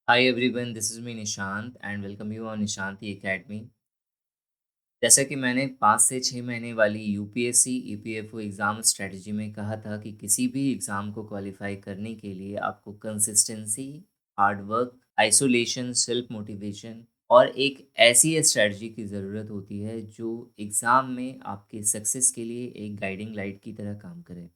Hi everyone, this is me Nishant and welcome you on Nishanti Academy। जैसा कि मैंने 5 से 6 महीने वाली यूपीएससी ईपीएफओ एग्ज़ाम स्ट्रेटजी में कहा था कि किसी भी एग्ज़ाम को क्वालिफाई करने के लिए आपको consistency, hard work, isolation, self motivation और एक ऐसी स्ट्रेटजी की ज़रूरत होती है जो एग्ज़ाम में आपके सक्सेस के लिए एक गाइडिंग लाइट की तरह काम करे।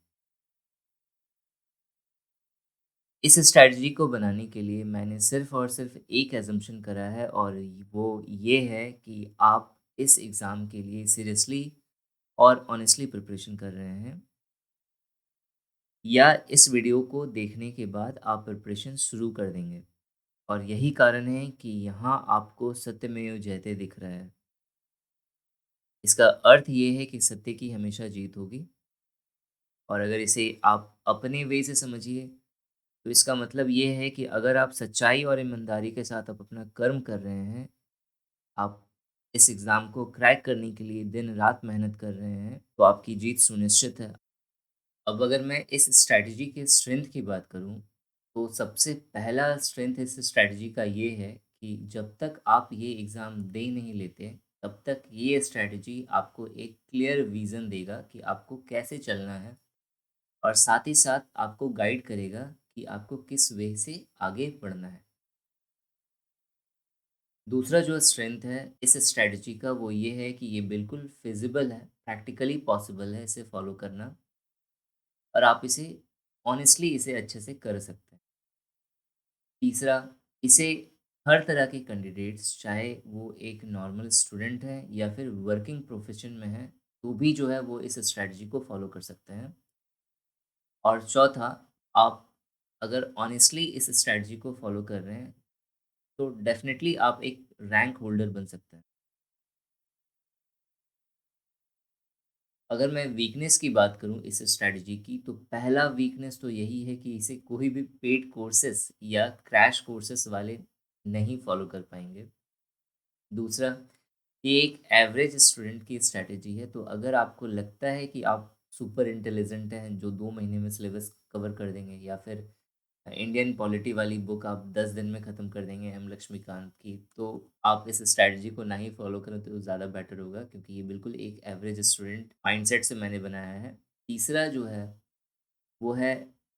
इस स्ट्रैटेजी को बनाने के लिए मैंने सिर्फ़ और सिर्फ़ एक असम्पशन करा है और वो ये है कि आप इस एग्ज़ाम के लिए सीरियसली और ऑनेस्टली प्रिपरेशन कर रहे हैं या इस वीडियो को देखने के बाद आप प्रिपरेशन शुरू कर देंगे। और यही कारण है कि यहाँ आपको सत्यमेव जयते दिख रहा है। इसका अर्थ ये है कि सत्य की हमेशा जीत होगी और अगर इसे आप अपने वे से समझिए तो इसका मतलब ये है कि अगर आप सच्चाई और ईमानदारी के साथ आप अपना कर्म कर रहे हैं, आप इस एग्ज़ाम को क्रैक करने के लिए दिन-रात मेहनत कर रहे हैं, तो आपकी जीत सुनिश्चित है। अब अगर मैं इस स्ट्रैटेजी के स्ट्रेंथ की बात करूँ, तो सबसे पहला स्ट्रेंथ इस स्ट्रैटेजी का ये है कि जब तक आप ये एग्ज़ाम दे नहीं लेते, तब तक ये स्ट्रैटेजी आपको एक क्लियर विज़न देगा कि आपको कैसे चलना है और साथ ही साथ आपको गाइड करेगा कि आपको किस वे से आगे बढ़ना है। दूसरा जो स्ट्रेंथ है इस स्ट्रैटेजी का वो ये है कि ये बिल्कुल फिज़िबल है, प्रैक्टिकली पॉसिबल है इसे फॉलो करना और आप इसे ऑनेस्टली इसे अच्छे से कर सकते हैं। तीसरा, इसे हर तरह के कैंडिडेट्स चाहे वो एक नॉर्मल स्टूडेंट है या फिर वर्किंग प्रोफ़ेशन में है, तो भी जो है वो इस स्ट्रैटेजी को फॉलो कर सकते हैं। और चौथा, आप अगर ऑनेस्टली इस स्ट्रैटेजी को फॉलो कर रहे हैं, तो डेफ़िनिटली आप एक रैंक होल्डर बन सकते हैं। अगर मैं वीकनेस की बात करूँ इस स्ट्रैटेजी की, तो पहला वीकनेस तो यही है कि इसे कोई भी पेड कोर्सेज़ या क्रैश कोर्सेज़ वाले नहीं फॉलो कर पाएँगे। दूसरा, ये एक एवरेज स्टूडेंट की स्ट्रैटेजी है, तो अगर आपको लगता है कि आप सुपर इंटेलिजेंट हैं, जो 2 महीने में सिलेबस कवर कर देंगे या फिर इंडियन पॉलिटी वाली बुक आप 10 दिन में ख़त्म कर देंगे एम लक्ष्मीकांत की, तो आप इस स्ट्रैटेजी को ना ही फ़ॉलो करें तो ज़्यादा बेटर होगा क्योंकि ये बिल्कुल एक एवरेज स्टूडेंट माइंडसेट से मैंने बनाया है। तीसरा जो है, वो है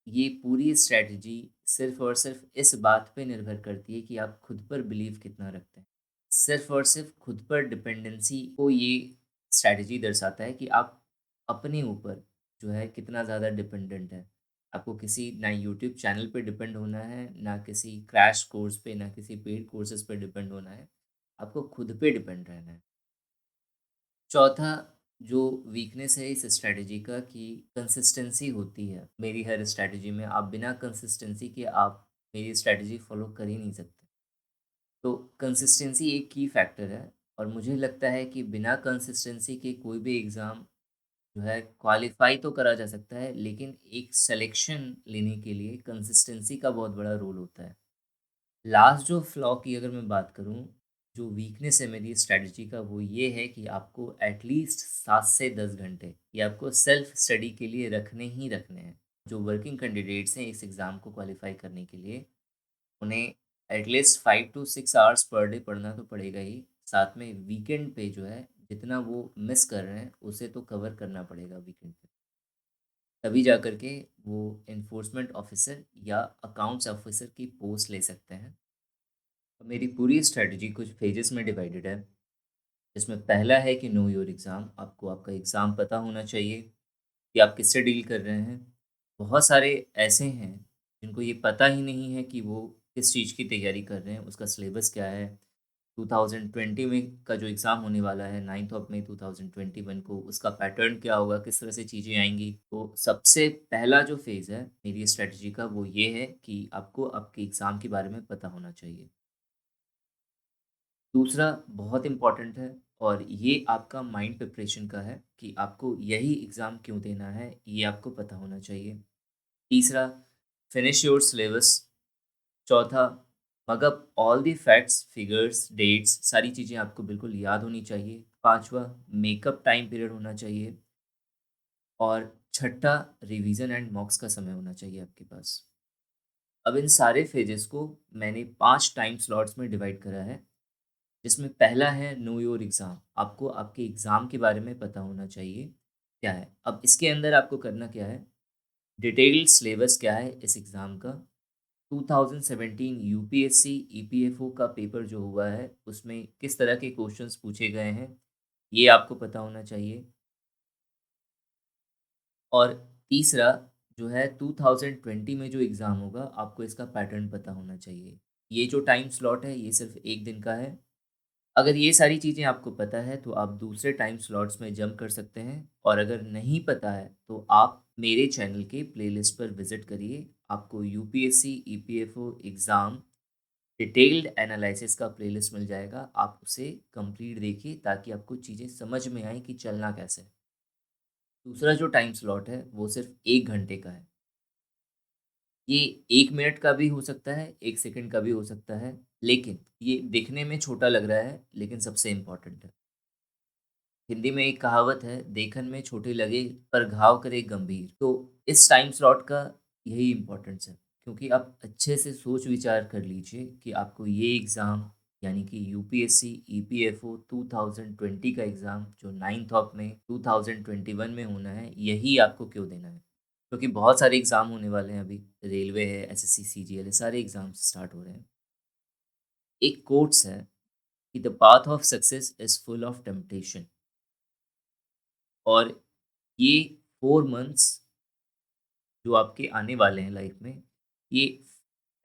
ये पूरी स्ट्रैटेजी सिर्फ़ और सिर्फ़ इस बात पे निर्भर करती है कि आप खुद पर बिलीव कितना रखते हैं। सिर्फ़ और सिर्फ़ खुद पर डिपेंडेंसी को ये स्ट्रैटेजी दर्शाता है कि आप अपने ऊपर जो है कितना ज़्यादा डिपेंडेंट है। आपको किसी ना यूट्यूब चैनल पे डिपेंड होना है, ना किसी क्रैश कोर्स पे, ना किसी पेड कोर्सेज़ पे डिपेंड होना है। आपको खुद पे डिपेंड रहना है। चौथा जो वीकनेस है इस स्ट्रैटेजी का कि कंसिस्टेंसी होती है। मेरी हर स्ट्रैटेजी में आप बिना कंसिस्टेंसी के आप मेरी स्ट्रैटेजी फ़ॉलो कर ही नहीं सकते। तो कंसिस्टेंसी एक की फैक्टर है और मुझे लगता है कि बिना कंसिस्टेंसी के कोई भी एग्ज़ाम जो है क्वालिफ़ाई तो करा जा सकता है, लेकिन एक सिलेक्शन लेने के लिए कंसिस्टेंसी का बहुत बड़ा रोल होता है। लास्ट जो फ्लॉ की अगर मैं बात करूँ, जो वीकनेस है मेरी स्ट्रैटेजी का वो ये है कि आपको एटलीस्ट 7 से 10 घंटे ये आपको सेल्फ स्टडी के लिए रखने ही रखने हैं। जो वर्किंग कैंडिडेट्स हैं इस एग्ज़ाम को क्वालिफ़ाई करने के लिए उन्हें एटलीस्ट 5 टू 6 आवर्स पर डे पढ़ना तो पड़ेगा ही। साथ में वीकेंड पे जो है, जितना वो मिस कर रहे हैं, उसे तो कवर करना पड़ेगा वीकेंड पे। तभी जा कर के वो एनफोर्समेंट ऑफ़िसर या अकाउंट्स ऑफ़िसर की पोस्ट ले सकते हैं। तो मेरी पूरी स्ट्रैटेजी कुछ फ़ेजेस में डिवाइडेड है, जिसमें पहला है कि नो योर एग्ज़ाम। आपको आपका एग्ज़ाम पता होना चाहिए कि आप किससे डील कर रहे हैं। बहुत सारे ऐसे हैं जिनको ये पता ही नहीं है कि वो किस चीज़ की तैयारी कर रहे हैं, उसका सिलेबस क्या है। 2020 में का जो एग्ज़ाम होने वाला है 9th ऑफ मई 2021 को उसका पैटर्न क्या होगा, किस तरह से चीज़ें आएँगी। तो सबसे पहला जो फ़ेज़ है मेरी स्ट्रैटेजी का वो ये है कि आपको आपके एग्ज़ाम के बारे में पता होना चाहिए। दूसरा बहुत इम्पोर्टेंट है और ये आपका माइंड प्रिपरेशन का है कि आपको यही एग्ज़ाम क्यों देना है, ये आपको पता होना चाहिए। तीसरा, फिनिश योर सिलेबस। चौथा, mug up all the facts, figures, dates सारी चीज़ें आपको बिल्कुल याद होनी चाहिए। पाँचवा, मेकअप टाइम पीरियड होना चाहिए और छठा, रिवीजन एंड मॉक्स का समय होना चाहिए आपके पास। अब इन सारे फेजेस को मैंने 5 टाइम स्लॉट्स में डिवाइड करा है, जिसमें पहला है नो योर एग्ज़ाम। आपको आपके एग्ज़ाम के बारे में पता होना चाहिए, क्या है। अब इसके अंदर आपको करना क्या है, डिटेल्ड सिलेबस क्या है इस एग्ज़ाम का, 2017 यूपीएससी ईपीएफओ का पेपर जो हुआ है, उसमें किस तरह के क्वेश्चंस पूछे गए हैं, ये आपको पता होना चाहिए। और तीसरा जो है 2020 में जो एग्ज़ाम होगा, आपको इसका पैटर्न पता होना चाहिए। ये जो टाइम स्लॉट है, ये सिर्फ़ 1 दिन का है। अगर ये सारी चीज़ें आपको पता है, तो आप दूसरे टाइम स्लॉट्स में जंप कर सकते हैं, और अगर नहीं पता है, तो आप मेरे चैनल के प्लेलिस्ट पर विज़िट करिए। आपको UPSC EPFO exam detailed analysis का प्लेलिस्ट मिल जाएगा। आप उसे कंप्लीट देखिए, ताकि आपको चीज़ें समझ में आएँ कि चलना कैसे है। दूसरा जो टाइम स्लॉट है, वो सिर्फ़ 1 घंटे का है। ये 1 मिनट का भी हो सकता है, 1 सेकंड का भी हो सकता है, लेकिन ये दिखने में छोटा लग रहा है, लेकिन सबसे इम्पोर्टेंट है। हिंदी में एक कहावत है, देखन में छोटे लगे पर घाव करे गंभीर। तो इस टाइम स्लॉट का यही इम्पोर्टेंस है, क्योंकि आप अच्छे से सोच विचार कर लीजिए कि आपको ये एग्ज़ाम, यानी कि यूपीएससी ईपीएफओ 2020 का एग्ज़ाम, जो 9th ऑफ में 2021 में होना है, यही आपको क्यों देना है। क्योंकि बहुत सारे एग्ज़ाम होने वाले हैं अभी, रेलवे है, एसएससी, सीजीएल है, सारे एग्ज़ाम्स स्टार्ट हो रहे हैं। एक कोट्स है कि the path of success is full of temptation. और ये 4 मंथ्स जो आपके आने वाले हैं लाइफ में, ये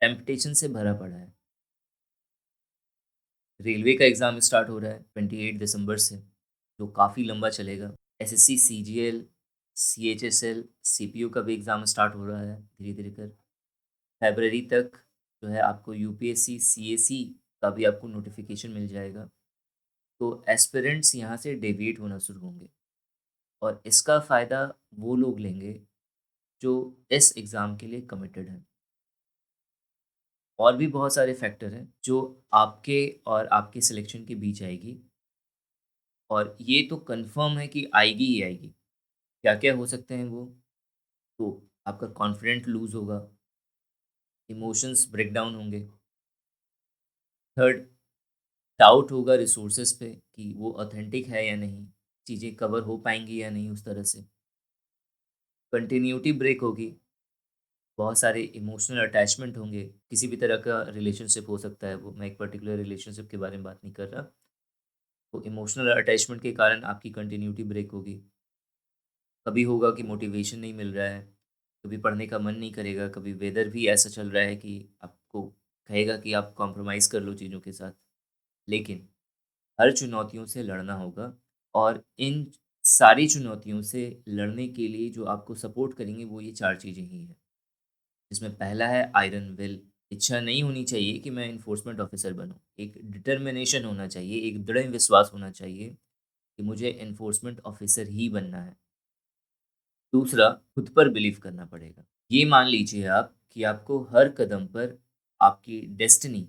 टेम्पटेशन से भरा पड़ा है। रेलवे का एग्ज़ाम स्टार्ट हो रहा है 28 दिसंबर से, जो काफ़ी लंबा चलेगा। एसएससी, सीजीएल, सीएचएसएल, सीपीयू का भी एग्ज़ाम स्टार्ट हो रहा है धीरे-धीरे कर। फ़रवरी तक जो है आपको यूपीएससी, सीएसी का भी आपको नोटिफ़िकेशन मिल जाएगा। तो एस्पिरेंट्स यहाँ से डेविएट होना शुरू होंगे, और इसका फ़ायदा वो लोग लेंगे जो इस एग्ज़ाम के लिए कमिटेड हैं। और भी बहुत सारे फैक्टर हैं जो आपके और आपके सिलेक्शन के बीच आएगी, और ये तो कंफर्म है कि आएगी ही आएगी। क्या-क्या हो सकते हैं वो? तो आपका कॉन्फिडेंट लूज़ होगा, इमोशंस ब्रेकडाउन होंगे। थर्ड, डाउट होगा रिसोर्सेज़ पे कि वो ऑथेंटिक है या नहीं, चीज़ें कवर हो पाएँगी या नहीं उस तरह से। कंटिन्यूटी ब्रेक होगी, बहुत सारे इमोशनल अटैचमेंट होंगे, किसी भी तरह का रिलेशनशिप हो सकता है वो, मैं एक पर्टिकुलर रिलेशनशिप के बारे में बात नहीं कर रहा। तो इमोशनल अटैचमेंट के कारण आपकी कंटिन्यूटी ब्रेक होगी। कभी होगा कि मोटिवेशन नहीं मिल रहा है, कभी पढ़ने का मन नहीं करेगा, कभी वेदर भी ऐसा चल रहा है कि आपको कहेगा कि आप कॉम्प्रोमाइज़ कर लो चीज़ों के साथ। लेकिन हर चुनौतियों से लड़ना होगा, और इन सारी चुनौतियों से लड़ने के लिए जो आपको सपोर्ट करेंगे, वो ये 4 चीज़ें ही हैं। जिसमें पहला है आयरन विल। इच्छा नहीं होनी चाहिए कि मैं एनफोर्समेंट ऑफिसर बनूँ। एक डिटर्मिनेशन होना चाहिए, एक दृढ़ विश्वास होना चाहिए कि मुझे एनफोर्समेंट ऑफिसर ही बनना है। दूसरा, खुद पर बिलीव करना पड़ेगा। ये मान लीजिए आप कि आपको हर कदम पर आपकी डेस्टिनी,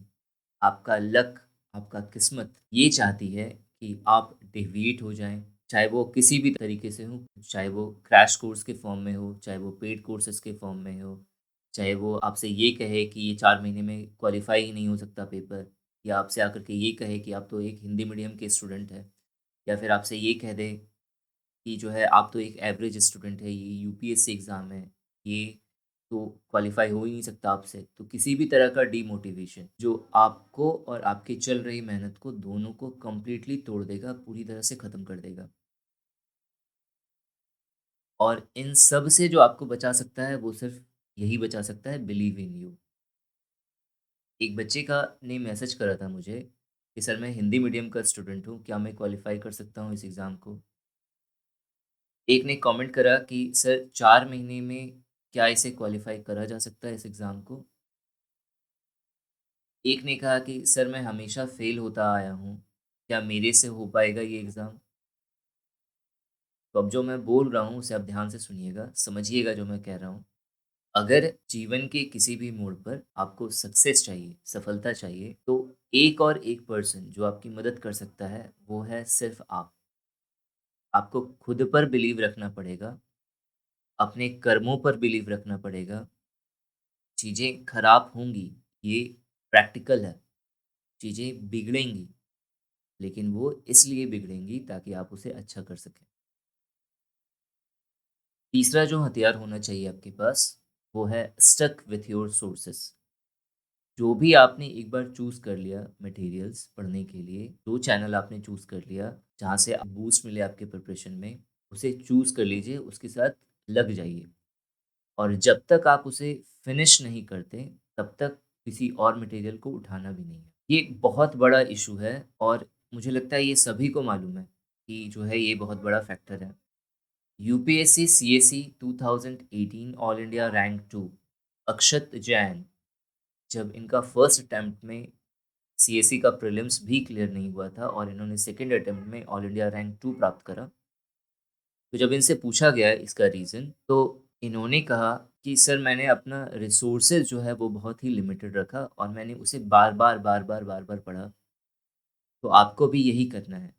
आपका लक, आपका किस्मत ये चाहती है कि आप डेविएट हो जाएँ, चाहे वो किसी भी तरीके से हो, चाहे वो क्रैश कोर्स के फॉर्म में हो, चाहे वो पेड कोर्सेज़ के फॉर्म में हो, चाहे वो आपसे ये कहे कि ये 4 महीने में क्वालीफाई ही नहीं हो सकता पेपर, या आपसे आकर के ये कहे कि आप तो एक हिंदी मीडियम के स्टूडेंट हैं, या फिर आपसे ये कह दे कि जो है आप तो एक एवरेज स्टूडेंट है, ये यूपीएससी एग्ज़ाम है, ये तो क्वालीफाई हो ही नहीं सकता आपसे। तो किसी भी तरह का डीमोटिवेशन जो आपको और आपकी चल रही मेहनत को, दोनों को कंप्लीटली तोड़ देगा, पूरी तरह से ख़त्म कर देगा। और इन सब से जो आपको बचा सकता है, वो सिर्फ़ यही बचा सकता है, बिलीव इन यू। एक बच्चे का ने मैसेज करा था मुझे कि सर, मैं हिंदी मीडियम का स्टूडेंट हूँ, क्या मैं क्वालीफाई कर सकता हूँ इस एग्ज़ाम को? एक ने कमेंट करा कि सर, 4 महीने में क्या इसे क्वालीफाई करा जा सकता है इस एग्ज़ाम को? एक ने कहा कि सर, मैं हमेशा फ़ेल होता आया हूँ, क्या मेरे से हो पाएगा ये एग्ज़ाम? तो अब जो मैं बोल रहा हूँ उसे आप ध्यान से सुनिएगा, समझिएगा जो मैं कह रहा हूँ। अगर जीवन के किसी भी मोड़ पर आपको सक्सेस चाहिए, सफलता चाहिए, तो एक और एक पर्सन जो आपकी मदद कर सकता है, वो है सिर्फ़ आप। आपको खुद पर बिलीव रखना पड़ेगा, अपने कर्मों पर बिलीव रखना पड़ेगा, चीज़ें खराब होंगी, ये प्रैक्टिकल है। चीज़ें बिगड़ेंगी, लेकिन वो इसलिए बिगड़ेंगी ताकि आप उसे अच्छा कर सकें। तीसरा जो हथियार होना चाहिए आपके पास, वो है स्टक विथ योर सोर्सेस। जो भी आपने एक बार चूज़ कर लिया मटेरियल्स पढ़ने के लिए, जो चैनल आपने चूज़ कर लिया, जहाँ से बूस्ट मिले आपके प्रिपरेशन में, उसे चूज़ कर लीजिए, उसके साथ लग जाइए। और जब तक आप उसे फिनिश नहीं करते, तब तक किसी और मटेरियल को उठाना भी नहीं है। ये एक बहुत बड़ा इश्यू है और मुझे लगता है ये सभी को मालूम है कि जो है ये बहुत बड़ा फैक्टर है। UPSC CSE 2018 all India rank 2 अक्षत जैन, जब इनका फर्स्ट अटेम्प्ट में सीएसई का प्रीलिम्स भी क्लियर नहीं हुआ था और इन्होंने सेकंड अटेम्प्ट में ऑल इंडिया रैंक 2 प्राप्त करा। तो जब इनसे पूछा गया इसका रीज़न, तो इन्होंने कहा कि सर मैंने अपना रिसोर्सेज़ जो है वो बहुत ही लिमिटेड रखा और मैंने उसे बार-बार, बार-बार, बार-बार पढ़ा। तो आपको भी यही करना है।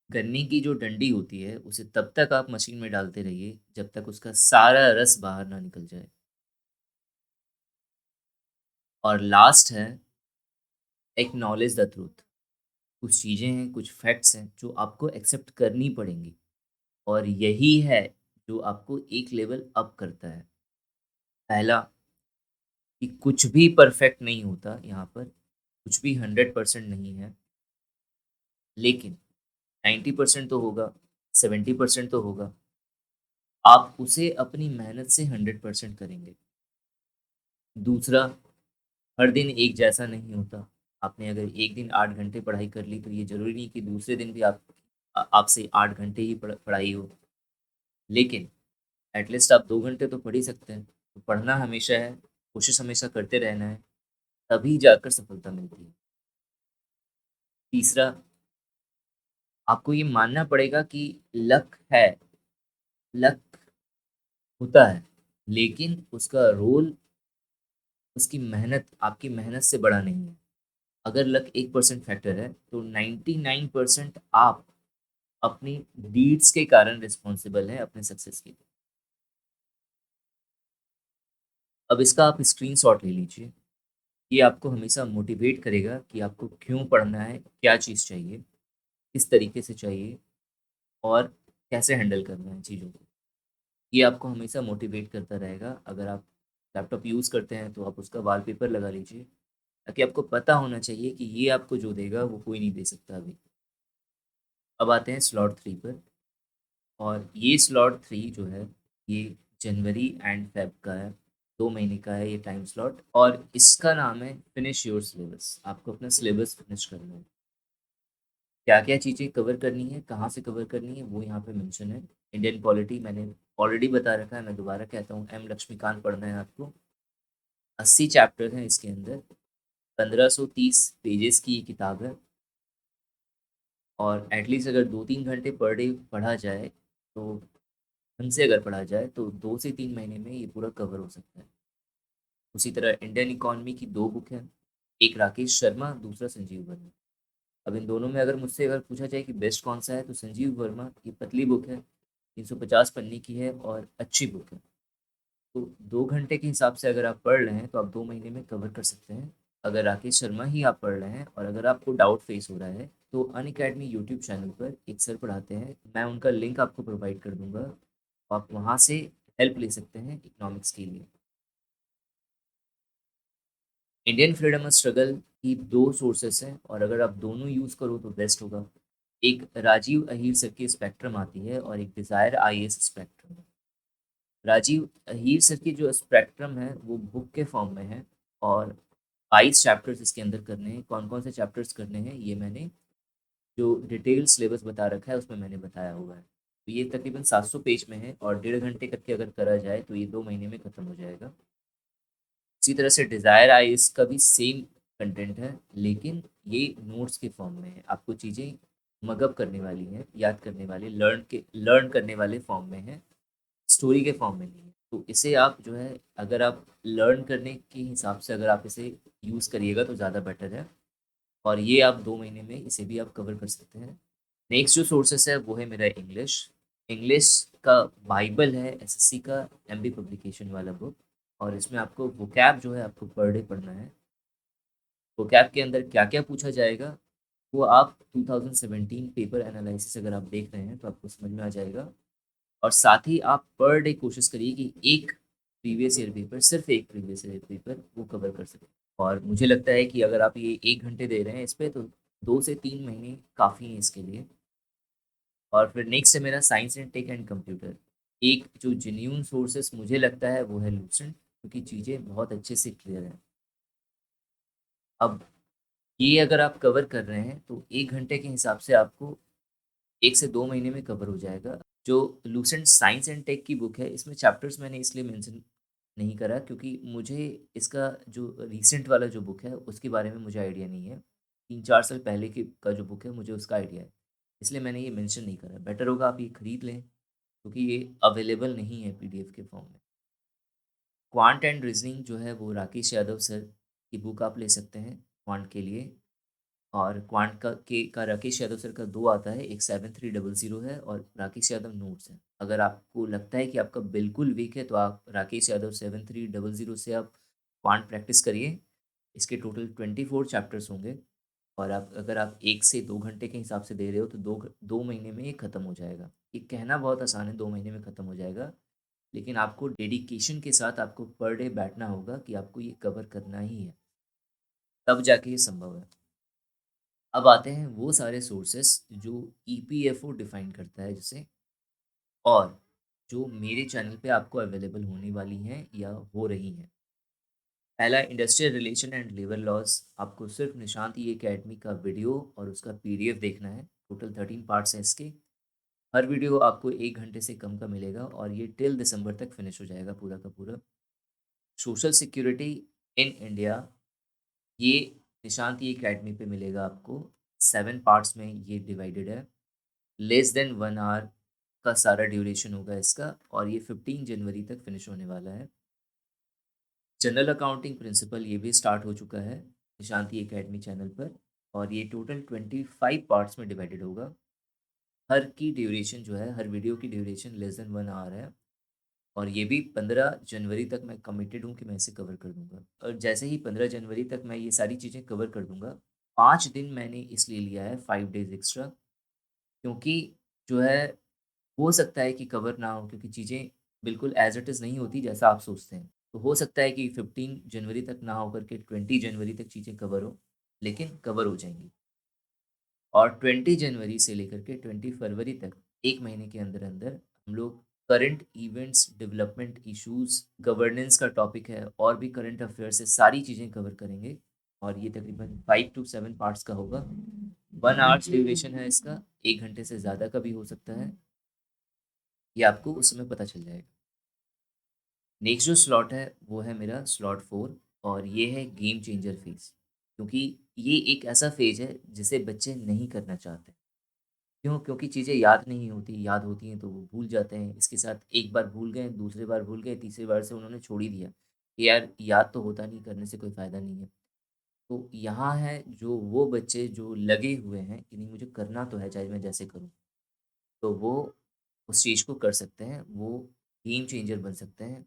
गन्ने की जो डंडी होती है, उसे तब तक आप मशीन में डालते रहिए, जब तक उसका सारा रस बाहर ना निकल जाए। और लास्ट है एक्नॉलेज द ट्रुथ। कुछ चीज़ें हैं, कुछ फैक्ट्स हैं, जो आपको एक्सेप्ट करनी पड़ेंगी और यही है जो आपको एक लेवल अप करता है। पहला, कि कुछ भी परफेक्ट नहीं होता यहाँ पर, कुछ भी 100% नहीं है, लेकिन 90% तो होगा, 70% तो होगा। आप उसे अपनी मेहनत से 100% करेंगे। दूसरा, हर दिन एक जैसा नहीं होता। आपने अगर एक दिन 8 घंटे पढ़ाई कर ली, तो ये ज़रूरी नहीं कि दूसरे दिन भी आपसे 8 घंटे ही पढ़ाई हो। लेकिन एट लीस्ट आप 2 घंटे तो पढ़ ही सकते हैं। तो पढ़ना हमेशा है, कोशिश हमेशा करते रहना है, तभी जाकर सफलता मिलती है। तीसरा, आपको ये मानना पड़ेगा कि लक है, लक होता है, लेकिन उसका रोल, उसकी मेहनत, आपकी मेहनत से बड़ा नहीं है। अगर लक 1% फैक्टर है, तो 99% आप अपनी डीड्स के कारण रिस्पॉन्सिबल हैं अपने सक्सेस के लिए। अब इसका आप स्क्रीनशॉट ले लीजिए। ये आपको हमेशा मोटिवेट करेगा कि आपको क्यों पढ़ना है, क्या चीज़ चाहिए, किस तरीके से चाहिए और कैसे हैंडल करना है चीज़ों को। ये आपको हमेशा मोटिवेट करता रहेगा। अगर आप लैपटॉप यूज़ करते हैं, तो आप उसका वॉलपेपर लगा लीजिए, ताकि आपको पता होना चाहिए कि ये आपको जो देगा, वो कोई नहीं दे सकता अभी। अब आते हैं स्लॉट 3 पर। और ये स्लॉट 3 जो है, ये जनवरी एंड फ़ेब का है, 2 महीने का है ये टाइम स्लॉट और इसका नाम है फिनिश योर सिलेबस। आपको अपना सिलेबस फिनिश करना है। क्या-क्या चीज़ें कवर करनी है, कहाँ से कवर करनी है, वो यहाँ पे मेंशन है। इंडियन पॉलिटी मैंने ऑलरेडी बता रखा है, मैं दोबारा कहता हूँ, एम लक्ष्मीकांत पढ़ना है आपको। 80 चैप्टर हैं इसके अंदर, 1530 पेजेज़ की ये किताब है और एटलीस्ट अगर 2-3 घंटे पर डे पढ़ा जाए, तो ढंग से अगर पढ़ा जाए, तो 2 से 3 महीने में ये पूरा कवर हो सकता है। उसी तरह इंडियन इकोनॉमी की 2 बुक हैं, एक राकेश शर्मा, दूसरा संजीव वर्मा। अब इन दोनों में अगर मुझसे अगर पूछा जाए कि बेस्ट कौन-सा है, तो संजीव वर्मा की पतली बुक है, 350 पन्ने की है और अच्छी बुक है। तो 2 घंटे के हिसाब से अगर आप पढ़ रहे हैं, तो आप 2 महीने में कवर कर सकते हैं। अगर राकेश शर्मा ही आप पढ़ रहे हैं और अगर आपको डाउट फेस हो रहा है, तो अनअकैडमी यूट्यूब चैनल पर एक सर पढ़ाते हैं, मैं उनका लिंक आपको प्रोवाइड कर दूँगा। आप वहाँ से हेल्प ले सकते हैं इकोनॉमिक्स के लिए। इंडियन फ्रीडम स्ट्रगल की 2 सोर्सेस हैं और अगर आप दोनों यूज़ करो तो बेस्ट होगा। एक राजीव अहीर सर की स्पेक्ट्रम आती है और एक Desire IAS spectrum. Rajiv Ahir sir की जो स्पेक्ट्रम है, वो बुक के फॉर्म में है और 22 चैप्टर्स इसके अंदर करने हैं। कौन-कौन से चैप्टर्स करने हैं, ये मैंने जो डिटेल सिलेबस बता रखा है, उसमें मैंने बताया हुआ है। तो ये तकरीबन 700 पेज में है और 1.5 घंटे करके अगर करा जाए, तो ये 2 महीने में खत्म हो जाएगा। उसी तरह से डिज़ायर आईएएस का भी सेम कंटेंट है, लेकिन ये नोट्स के फॉर्म में है। आपको चीज़ें मगअप करने वाली हैं, याद करने वाली, लर्न करने वाले फॉर्म में है, स्टोरी के फॉर्म में नहीं है। तो इसे आप जो है, अगर आप लर्न करने के हिसाब से अगर आप इसे यूज़ करिएगा, तो ज़्यादा बेटर है और ये आप 2 महीने में इसे भी आप कवर कर सकते हैं। नेक्स्ट जो सोर्सेस है, वो है मेरा इंग्लिश। इंग्लिश का बाइबल है एसएससी का, एमबी पब्लिकेशन वाला बुक और इसमें आपको वोकैब जो है आपको पर डे पढ़ना है। वोकैब के अंदर क्या-क्या पूछा जाएगा, वो आप 2017 पेपर एनालिसिस अगर आप देख रहे हैं तो आपको समझ में आ जाएगा। और साथ ही आप पर डे कोशिश करिए कि एक प्रीवियस ईयर पेपर, सिर्फ़ एक प्रीवियस ईयर पेपर वो कवर कर सकें। और मुझे लगता है कि अगर आप ये 1 घंटे दे रहे हैं इस पे तो 2 से 3 महीने काफ़ी हैं इसके लिए। और फिर नेक्स्ट है मेरा science and tech and computer. एक जो जेन्युइन सोर्सेस मुझे लगता है वो है लूसेंट, क्योंकि चीज़ें बहुत अच्छे से क्लियर हैं। अब ये अगर आप कवर कर रहे हैं तो 1 घंटे के हिसाब से आपको 1 से 2 महीने में कवर हो जाएगा। जो लूसेंट साइंस एंड टेक की बुक है, इसमें चैप्टर्स मैंने इसलिए मेंशन नहीं करा क्योंकि मुझे इसका जो रिसेंट वाला जो बुक है उसके बारे में मुझे आइडिया नहीं है। 3-4 साल पहले की का जो बुक है मुझे उसका आइडिया है। इसलिए मैंने ये मेंशन नहीं करा। बेटर होगा आप ये खरीद लें क्योंकि ये अवेलेबल नहीं है पीडीएफ के फॉर्म में। क्वांट एंड रीज़निंग जो है वो राकेश यादव सर की बुक आप ले सकते हैं क्वांट के लिए। और क्वांट का राकेश यादव सर का 2 आता है, एक 7300 है और राकेश यादव नोट्स है। अगर आपको लगता है कि आपका बिल्कुल वीक है तो आप राकेश यादव 7300 से आप क्वांट प्रैक्टिस करिए। इसके टोटल 24 चैप्टर्स होंगे और आप अगर आप 1 से 2 घंटे के हिसाब से दे रहे हो तो 2 महीने में ये खत्म हो जाएगा। ये कहना बहुत आसान है 2 महीने में खत्म हो जाएगा, लेकिन आपको डेडिकेशन के साथ आपको पर डे बैठना होगा कि आपको ये कवर करना ही है, तब जाके ये संभव है। अब आते हैं वो सारे सोर्सेस जो ईपीएफओ डिफाइन करता है जिसे, और जो मेरे चैनल पे आपको अवेलेबल होने वाली हैं या हो रही हैं। पहला industrial relation and labour laws, आपको सिर्फ निशांत ई एकेडमी का वीडियो और उसका पीडीएफ देखना है। टोटल 13 पार्ट्स हैं इसके। हर वीडियो आपको 1 घंटे से कम का मिलेगा और ये टिल दिसंबर तक फिनिश हो जाएगा पूरा का पूरा। सोशल सिक्योरिटी इन इंडिया, ये निशांत ई एकेडमी पे मिलेगा आपको। 7 पार्ट्स में ये डिवाइडेड है। लेस देन 1 आवर का सारा ड्यूरेशन होगा इसका और ये 15 जनवरी तक फिनिश होने वाला है। जनरल अकाउंटिंग प्रिंसिपल ये भी स्टार्ट हो चुका है निशांति एकेडमी चैनल पर और ये टोटल 25 पार्ट्स में डिवाइडेड होगा। हर की ड्यूरेशन जो है, हर वीडियो की ड्यूरेशन लेस देन 1 आवर है और ये भी 15 जनवरी तक मैं कमिटेड हूँ कि मैं इसे कवर कर दूँगा। और जैसे ही 15 जनवरी तक मैं ये सारी चीज़ें कवर कर दूँगा, 5 दिन मैंने इसलिए लिया है, 5 डेज़ एक्स्ट्रा, क्योंकि जो है हो सकता है कि कवर ना हो, क्योंकि चीज़ें बिल्कुल एज़ इट इज़ नहीं होती जैसा आप सोचते हैं। तो हो सकता है कि 15 जनवरी तक ना हो करके 20 जनवरी तक चीज़ें कवर हो, लेकिन कवर हो जाएँगी। और 20 जनवरी से लेकर के 20 फरवरी तक 1 महीने के अंदर-अंदर हम लोग current events, development issues, governance का टॉपिक है और भी करंट अफ़ेयर्स है, सारी चीज़ें कवर करेंगे और ये तकरीबन 5 टू 7 पार्ट्स का होगा। 1 आवर्स ड्यूरेशन है इसका, 1 घंटे से ज़्यादा का भी हो सकता है। ये आपको उस समय पता चल जाएगा। नेक्स्ट जो स्लॉट है वो है मेरा स्लॉट 4 और ये है गेम चेंजर फेज़, क्योंकि ये एक ऐसा फेज़ है जिसे बच्चे नहीं करना चाहते। क्यों? क्योंकि चीज़ें याद नहीं होती, याद होती हैं तो वो भूल जाते हैं। इसके साथ एक बार भूल गए, दूसरी बार भूल गए, तीसरी बार से उन्होंने छोड़ ही दिया कि यार याद तो होता नहीं, करने से कोई फ़ायदा नहीं है। तो यहाँ है जो वो बच्चे जो लगे हुए हैं कि नहीं मुझे करना तो है चाहे मैं जैसे करूँ, तो वो उस चीज़ को कर सकते हैं, वो गेम चेंजर बन सकते हैं।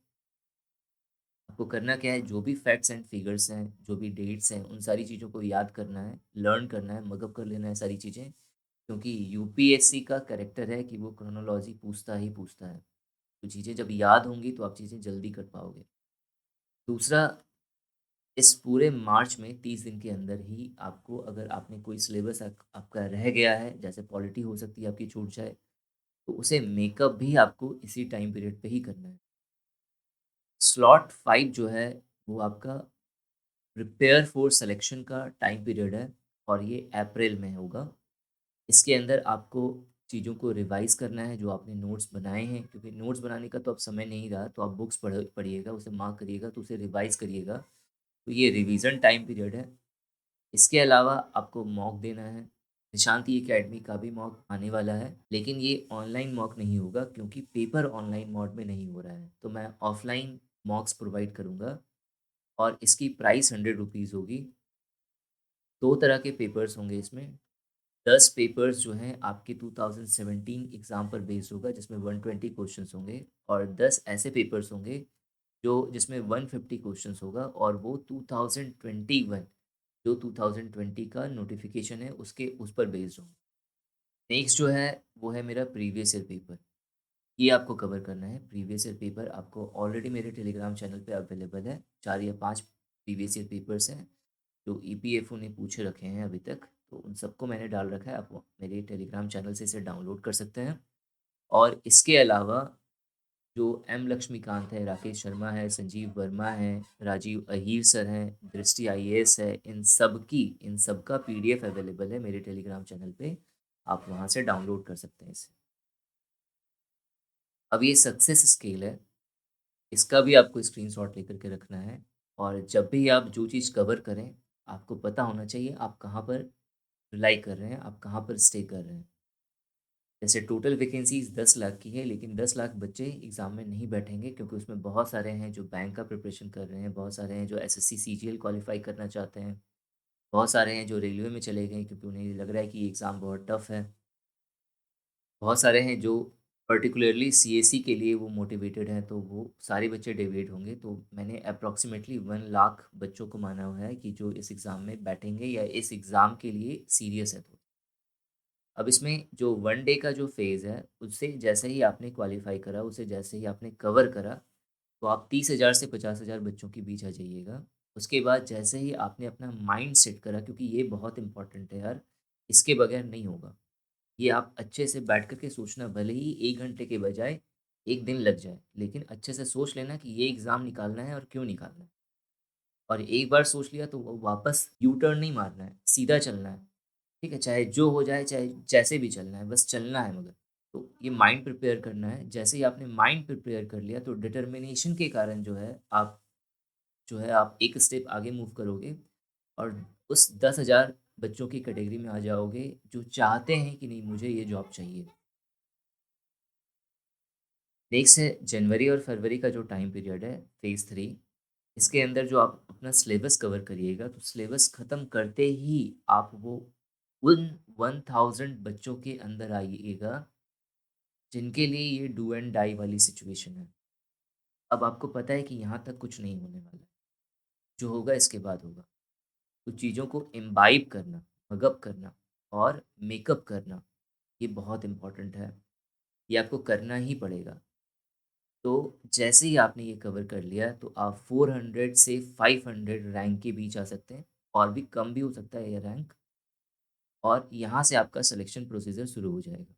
आपको करना क्या है, जो भी फैक्ट्स एंड फिगर्स हैं, जो भी डेट्स हैं, उन सारी चीज़ों को याद करना है, लर्न करना है, मगअप कर लेना है सारी चीज़ें, क्योंकि यूपीएससी का कैरेक्टर है कि वो क्रोनोलॉजी पूछता ही पूछता है। तो चीज़ें जब याद होंगी तो आप चीज़ें जल्दी कर पाओगे। दूसरा, इस पूरे मार्च में 30 दिन के अंदर ही आपको, अगर आपने कोई सिलेबस आपका रह गया है, जैसे पॉलिटी हो सकती है आपकी छूट जाए, तो उसे मेकअप भी आपको इसी टाइम पीरियड पे ही करना है। स्लॉट 5 जो है, वो आपका प्रिपेयर फॉर सिलेक्शन का टाइम पीरियड है और ये अप्रैल में होगा। इसके अंदर आपको चीज़ों को रिवाइज़ करना है, जो आपने नोट्स बनाए हैं, क्योंकि नोट्स बनाने का तो अब समय नहीं रहा, तो आप बुक्स पढ़िएगा, उसे मार्क करिएगा, तो उसे रिवाइज़ करिएगा। तो ये रिवीजन टाइम पीरियड है। इसके अलावा आपको मॉक देना है। निशांति एकेडमी का भी मॉक आने वाला है, लेकिन ये ऑनलाइन मॉक नहीं होगा क्योंकि पेपर ऑनलाइन मोड में नहीं हो रहा है। तो मैं ऑफ़लाइन मॉक्स प्रोवाइड करूँगा और इसकी प्राइस ₹100 होगी। 2 तरह के पेपर्स होंगे इसमें। 10 पेपर्स जो हैं आपके 2017 एग्ज़ाम पर बेस्ड होगा, जिसमें 120 क्वेश्चंस होंगे और 10 ऐसे पेपर्स होंगे जो जिसमें 150 क्वेश्चंस होगा और वो 2021 जो 2020 का नोटिफिकेशन है उसके उस पर बेस्ड होगा। नेक्स्ट जो है वो है मेरा प्रीवियस ईयर पेपर। ये आपको कवर करना है। प्रीवियस ईयर पेपर आपको ऑलरेडी मेरे टेलीग्राम चैनल पे अवेलेबल है। 4 या 5 प्रीवियस ईयर पेपर्स हैं जो ईपीएफओ ने पूछे रखे हैं अभी तक, तो उन सबको मैंने डाल रखा है। आप मेरे टेलीग्राम चैनल से इसे डाउनलोड कर सकते हैं। और इसके अलावा जो एम लक्ष्मीकांत है, राकेश शर्मा है, संजीव वर्मा है, राजीव अहीर सर हैं, दृष्टि आईएएस है, इन सब का पीडीएफ अवेलेबल है मेरे टेलीग्राम चैनल पे। आप वहाँ से डाउनलोड कर सकते हैं इसे। अब ये सक्सेस स्केल है, इसका भी आपको स्क्रीनशॉट लेकर के रखना है। और जब भी आप जो चीज़ कवर करें, आपको पता होना चाहिए आप कहाँ पर रिलाई कर रहे हैं, आप कहाँ पर स्टे कर रहे हैं। जैसे टोटल वैकेंसीज़ 10 लाख की है, लेकिन 10 लाख बच्चे एग्ज़ाम में नहीं बैठेंगे क्योंकि उसमें बहुत सारे हैं जो बैंक का प्रिपरेशन कर रहे हैं, बहुत सारे हैं जो एसएससी सीजीएल क्वालिफ़ाई करना चाहते हैं, बहुत सारे हैं जो रेलवे में चले गए क्योंकि उन्हें लग रहा है कि ये एग्ज़ाम बहुत टफ़ है। बहुत सारे हैं जो पर्टिकुलरली सीएसई के लिए वो मोटिवेटेड हैं, तो वो सारे बच्चे डेविएट होंगे। तो मैंने अप्रॉक्सिमेटली 1 लाख बच्चों को माना हुआ है कि जो इस एग्ज़ाम में बैठेंगे या इस एग्ज़ाम के लिए सीरियस है तो। अब इसमें जो 1 डे का जो फ़ेज़ है, उससे जैसे ही आपने क्वालीफ़ाई करा, उसे जैसे ही आपने कवर करा, तो आप 30,000 से 50,000 बच्चों के बीच आ जाइएगा। उसके बाद जैसे ही आपने अपना माइंड सेट करा, क्योंकि ये बहुत इम्पोर्टेंट है यार, इसके बगैर नहीं होगा। ये आप अच्छे से बैठ कर के सोचना, भले ही 1 घंटे के बजाय 1 दिन लग जाए, लेकिन अच्छे से सोच लेना कि ये एग्ज़ाम निकालना है और क्यों निकालना है। और एक बार सोच लिया तो वो वापस यू टर्न नहीं मारना है, सीधा चलना है। ठीक है? चाहे जो हो जाए, चाहे जैसे भी चलना है, बस चलना है मगर। तो ये माइंड प्रिपेयर करना है। जैसे ही आपने माइंड प्रिपेयर कर लिया, तो डिटर्मिनेशन के कारण आप एक स्टेप आगे मूव करोगे और उस 10,000 बच्चों की कैटेगरी में आ जाओगे, जो चाहते हैं कि नहीं मुझे ये जॉब चाहिए। नेक्स्ट है जनवरी और फरवरी का जो टाइम पीरियड है, फ़ेज़ 3, इसके अंदर जो आप अपना सिलेबस कवर करिएगा, तो सिलेबस ख़त्म करते ही आप वो उन 1000 बच्चों के अंदर आइएगा, जिनके लिए ये डू एंड डाई वाली सिचुएशन है। अब आपको पता है कि यहाँ तक कुछ नहीं होने वाला है, जो होगा इसके बाद होगा। तो चीज़ों को इम्बाइब करना, मगअप करना और मेकअप करना, ये बहुत इम्पोर्टेंट है। ये आपको करना ही पड़ेगा। तो जैसे ही आपने ये कवर कर लिया, तो आप 400 से 500 रैंक के बीच आ सकते हैं, और भी कम भी हो सकता है ये रैंक। और यहाँ से आपका सिलेक्शन प्रोसीजर शुरू हो जाएगा।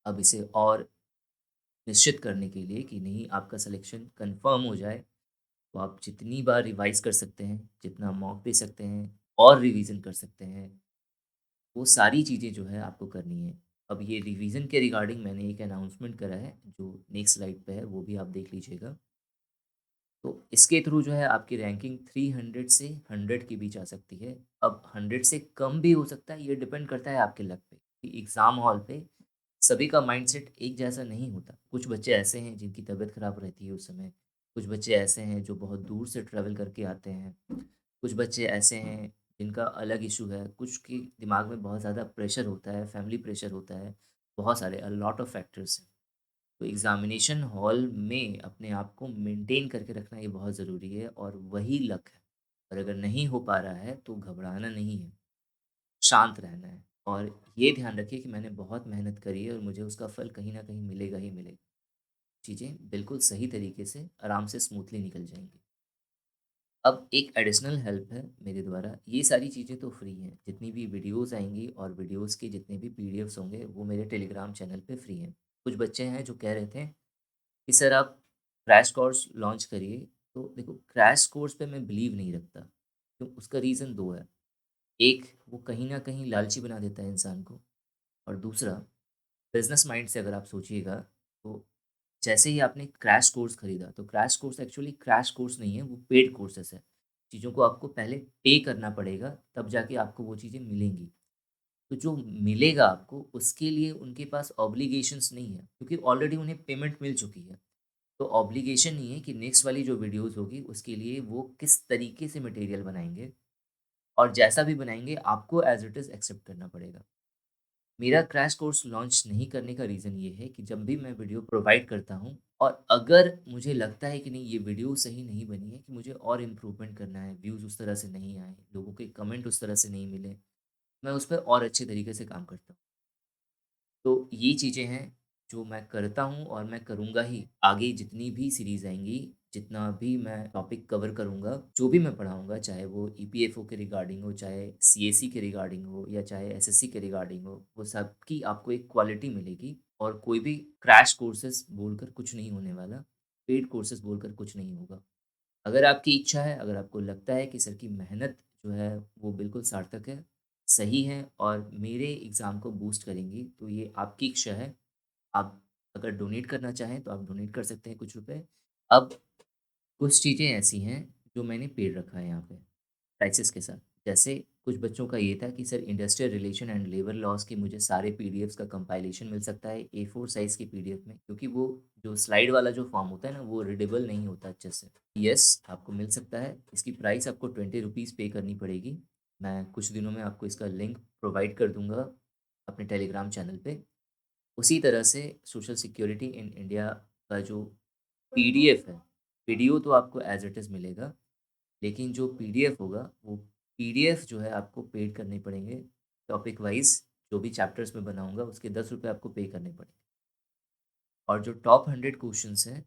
अब इसे और निश्चित करने के लिए कि नहीं आपका सिलेक्शन कंफर्म हो जाए, तो आप जितनी बार रिवाइज़ कर सकते हैं, जितना मॉक दे सकते हैं और रिवीज़न कर सकते हैं, वो सारी चीज़ें जो है आपको करनी है। अब ये रिवीज़न के रिगार्डिंग मैंने एक अनाउंसमेंट करा है, जो नेक्स्ट स्लाइड पे है, वो भी आप देख लीजिएगा। तो इसके थ्रू जो है आपकी रैंकिंग 300 से 100 के बीच आ सकती है। अब 100 से कम भी हो सकता है, ये डिपेंड करता है आपके लक पे। कि एग्ज़ाम हॉल पे सभी का माइंडसेट एक जैसा नहीं होता। कुछ बच्चे ऐसे हैं जिनकी तबीयत ख़राब रहती है उस समय, कुछ बच्चे ऐसे हैं जो बहुत दूर से ट्रैवल करके आते हैं, कुछ बच्चे ऐसे हैं जिनका अलग इश्यू है, कुछ के दिमाग में बहुत ज़्यादा प्रेशर होता है, फैमिली प्रेशर होता है, बहुत सारे अ लॉट ऑफ फैक्टर्स हैं। तो एग्ज़ामिनेशन हॉल में अपने आप को मेंटेन करके रखना ये बहुत ज़रूरी है, और वही लक है। और अगर नहीं हो पा रहा है तो घबराना नहीं है, शांत रहना है। और ये ध्यान रखिए कि मैंने बहुत मेहनत करी है और मुझे उसका फल कहीं न कहीं मिलेगा ही मिलेगा। चीज़ें बिल्कुल सही तरीके से आराम से स्मूथली निकल जाएँगी। अब एक एडिशनल हेल्प है मेरे द्वारा, ये सारी चीज़ें तो फ्री हैं, जितनी भी वीडियोज़ आएँगी और वीडियोज़ के जितने भी पीडीएफ्स होंगे वो मेरे टेलीग्राम चैनल पे फ्री हैं। कुछ बच्चे हैं जो कह रहे थे कि सर आप क्रैश कोर्स लॉन्च करिए। तो देखो, क्रैश कोर्स पे मैं बिलीव नहीं रखता। तो उसका रीज़न 2 है। एक, वो कहीं न कहीं लालची बना देता है इंसान को, और दूसरा, बिज़नेस माइंड से अगर आप सोचिएगा, तो जैसे ही आपने क्रैश कोर्स खरीदा, तो crash course actually crash course नहीं है, वो पेड कोर्सेज़ है। चीज़ों को आपको पहले पे करना पड़ेगा, तब जाके आपको वो चीज़ें मिलेंगी। तो जो मिलेगा आपको, उसके लिए उनके पास ऑब्लिगेशंस नहीं है, क्योंकि ऑलरेडी उन्हें पेमेंट मिल चुकी है। तो ऑब्लिगेशन नहीं है कि नेक्स्ट वाली जो वीडियोज़ होगी उसके लिए वो किस तरीके से मटेरियल बनाएँगे, और जैसा भी बनाएँगे आपको एज़ इट इज़ एक्सेप्ट करना पड़ेगा। मेरा क्रैश कोर्स लॉन्च नहीं करने का रीज़न ये है कि जब भी मैं वीडियो प्रोवाइड करता हूँ, और अगर मुझे लगता है कि नहीं ये वीडियो सही नहीं बनी है, कि मुझे और इम्प्रूवमेंट करना है, व्यूज़ उस तरह से नहीं आए, लोगों के कमेंट उस तरह से नहीं मिले, मैं उस पे और अच्छे तरीके से काम करता हूँ। तो ये चीज़ें हैं जो मैं करता हूँ और मैं करूँगा ही। आगे जितनी भी सीरीज़ आएँगी, जितना भी मैं टॉपिक कवर करूँगा, जो भी मैं पढ़ाऊँगा, चाहे वो ईपीएफओ के रिगार्डिंग हो, चाहे सीएसी के रिगार्डिंग हो या चाहे एसएससी के रिगार्डिंग हो, वो सब की आपको एक क्वालिटी मिलेगी और कोई भी क्रैश कोर्सेज़ बोलकर कुछ नहीं होने वाला, पेड कोर्सेज़ बोलकर कुछ नहीं होगा। अगर आपकी इच्छा है, अगर आपको लगता है कि सर की मेहनत जो है वो बिल्कुल सार्थक है, सही है और मेरे एग्ज़ाम को बूस्ट करेंगी, तो ये आपकी इच्छा है। आप अगर डोनेट करना चाहें तो आप डोनेट कर सकते हैं कुछ रुपए। अब कुछ चीज़ें ऐसी हैं जो मैंने पेड रखा है यहाँ पे, प्राइसेस के साथ। जैसे कुछ बच्चों का ये था कि sir industrial relation and labour laws के मुझे सारे पीडीएफ्स का कंपाइलेशन मिल सकता है ए4 साइज़ की पीडीएफ में, क्योंकि वो जो स्लाइड वाला जो फॉर्म होता है ना, वो रीडेबल नहीं होता अच्छे से। यस, आपको मिल सकता है। इसकी प्राइस आपको ₹20 पे करनी पड़ेगी। मैं कुछ दिनों में आपको इसका लिंक प्रोवाइड कर दूँगा अपने टेलीग्राम चैनल पे। उसी तरह से सोशल सिक्योरिटी इन इंडिया का जो पीडीएफ है, वीडियो तो आपको एज़ इट इज़ मिलेगा, लेकिन जो पीडीएफ होगा, वो पीडीएफ जो है आपको पेड करने पड़ेंगे। टॉपिक वाइज़ जो भी चैप्टर्स मैं बनाऊँगा, उसके ₹10 आपको पे करने पड़ेंगे। और जो टॉप 100 क्वेश्चन्स हैं,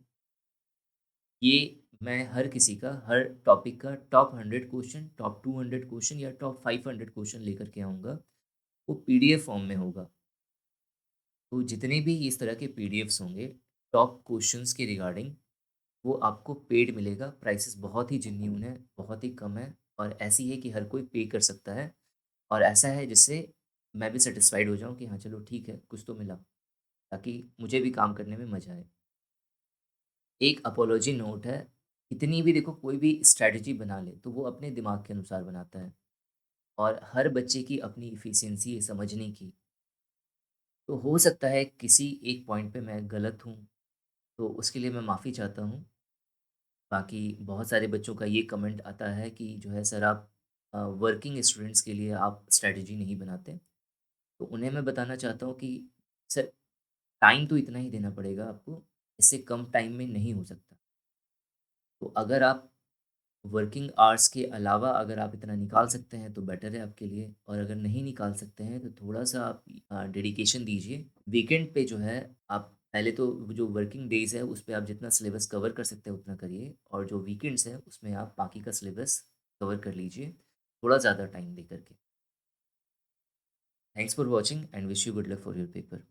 ये मैं हर किसी का, हर टॉपिक का टॉप 100 क्वेश्चन, टॉप 200 क्वेश्चन या टॉप 500 क्वेश्चन लेकर के आऊँगा। वो पीडीएफ फॉर्म में होगा। तो जितने भी इस तरह के पीडीएफ्स होंगे, टॉप क्वेश्चंस के रिगार्डिंग, वो आपको पेड मिलेगा। प्राइसेस बहुत ही जेन्युइन है, बहुत ही कम है और ऐसी है कि हर कोई पे कर सकता है और ऐसा है जिससे मैं भी सैटिस्फाइड हो जाऊँ कि हाँ, चलो ठीक है, कुछ तो मिला, ताकि मुझे भी काम करने में मज़ा आए। एक अपोलॉजी नोट है, कितनी भी देखो कोई भी स्ट्रैटेजी बना ले, तो वो अपने दिमाग के अनुसार बनाता है और हर बच्चे की अपनी एफिशिएंसी है समझने की। तो हो सकता है किसी एक पॉइंट पे मैं गलत हूँ, तो उसके लिए मैं माफ़ी चाहता हूँ। बाकी बहुत सारे बच्चों का ये कमेंट आता है कि जो है सर आप वर्किंग स्टूडेंट्स के लिए आप स्ट्रैटेजी नहीं बनाते। तो उन्हें मैं बताना चाहता हूँ कि सर टाइम तो इतना ही देना पड़ेगा आपको, इससे कम टाइम में नहीं हो सकता। तो अगर आप वर्किंग आवर्स के अलावा अगर आप इतना निकाल सकते हैं तो बेटर है आपके लिए और अगर नहीं निकाल सकते हैं तो थोड़ा-सा आप डेडिकेशन दीजिए। वीकेंड पे जो है आप पहले तो वो जो वर्किंग डेज़ है उस पे आप जितना सिलेबस कवर कर सकते हैं उतना करिए और जो वीकेंड्स हैं उसमें आप बाकी का सिलेबस कवर कर लीजिए, थोड़ा ज़्यादा टाइम दे कर के। Thanks for watching and wish you good luck for your paper.